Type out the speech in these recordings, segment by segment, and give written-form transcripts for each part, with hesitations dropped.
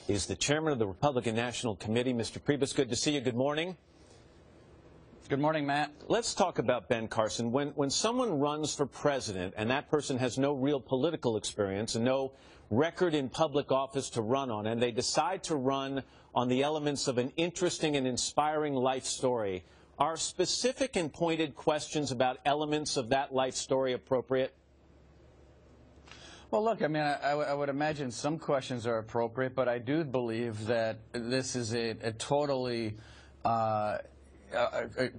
is the chairman of the Republican National Committee. Mr. Priebus, good to see you. Good morning. Good morning, Matt. Let's talk about Ben Carson. When someone runs for president and that person has no real political experience and no record in public office to run on, and they decide to run on the elements of an interesting and inspiring life story, are specific and pointed questions about elements of that life story appropriate? Well, look, I mean, I would imagine some questions are appropriate, but I do believe that this is a totally a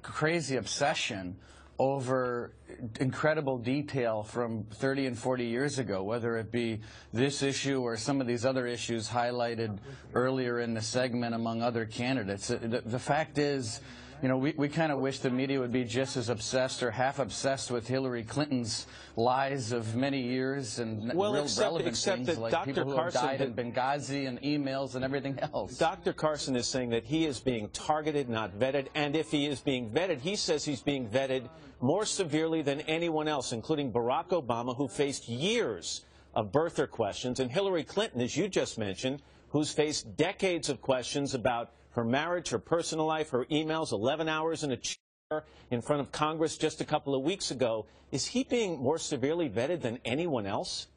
crazy obsession over incredible detail from 30 and 40 years ago, whether it be this issue or some of these other issues highlighted earlier in the segment among other candidates. The fact is, you know, we kind of wish the media would be just as obsessed or half obsessed with Hillary Clinton's lies of many years and real relevant things like Dr. people who Carson have died in Benghazi and emails and everything else. Dr. Carson is saying that he is being targeted, not vetted, and if he is being vetted, he says he's being vetted more severely than anyone else, including Barack Obama, who faced years of birther questions, and Hillary Clinton, as you just mentioned, who's faced decades of questions about her marriage, her personal life, her emails, 11 hours in a chair in front of Congress just a couple of weeks ago. Is he being more severely vetted than anyone else?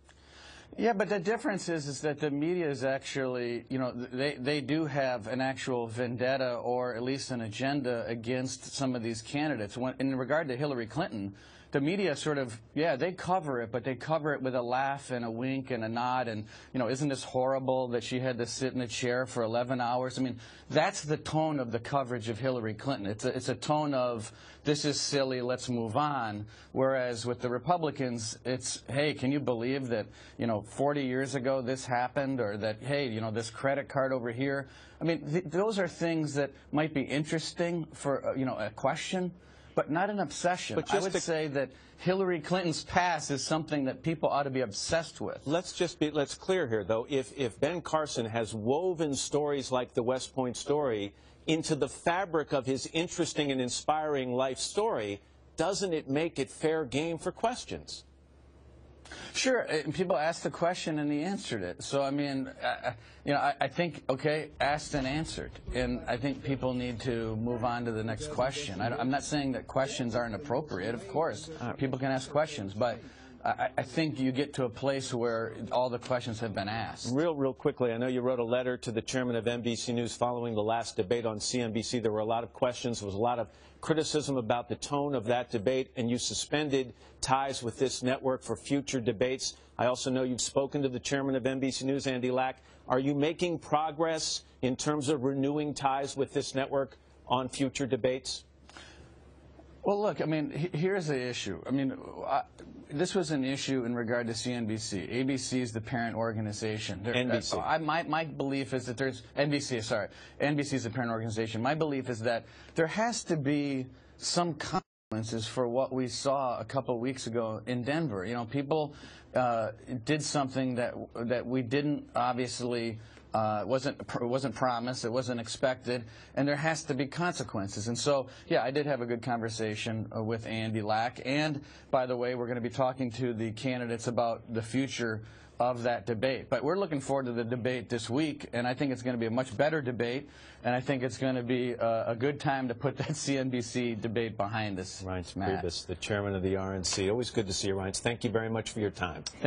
Yeah, but the difference is that the media is actually, you know, they do have an actual vendetta or at least an agenda against some of these candidates. In regard to Hillary Clinton, the media sort of, yeah, they cover it, but they cover it with a laugh and a wink and a nod and, you know, isn't this horrible that she had to sit in a chair for 11 hours? I mean, that's the tone of the coverage of Hillary Clinton. It's a tone of, this is silly, let's move on. Whereas with the Republicans, it's, hey, can you believe that, you know, 40 years ago this happened, or that, hey, you know, this credit card over here? I mean, those are things that might be interesting for, you know, a question, but not an obsession. But I would say that Hillary Clinton's past is something that people ought to be obsessed with. Let's clear here, though. If Ben Carson has woven stories like the West Point story into the fabric of his interesting and inspiring life story, doesn't it make it fair game for questions? Sure, and people asked the question and he answered it. So, I mean, you know, I think, okay, asked and answered. And I think people need to move on to the next question. I'm not saying that questions aren't appropriate. Of course, people can ask questions. But I think you get to a place where all the questions have been asked. Real quickly, I know you wrote a letter to the chairman of NBC News following the last debate on CNBC. There were a lot of questions. There was a lot of criticism about the tone of that debate, and you suspended ties with this network for future debates. I also know you've spoken to the chairman of NBC News, Andy Lack. Are you making progress in terms of renewing ties with this network on future debates? Well, look, I mean, here's the issue. I mean, this was an issue in regard to CNBC. ABC is the parent organization. NBC. My belief is that there's NBC. Sorry, NBC is the parent organization. My belief is that there has to be some consequences for what we saw a couple of weeks ago in Denver. You know, people did something that we didn't obviously. Wasn't promised, it wasn't expected, and there has to be consequences. And so, yeah, I did have a good conversation with Andy Lack, and by the way, we're going to be talking to the candidates about the future of that debate. But we're looking forward to the debate this week, and I think it's going to be a much better debate, and I think it's going to be a good time to put that CNBC debate behind us. Reince Priebus, the chairman of the RNC. Always good to see you, Reince. Thank you very much for your time. Thank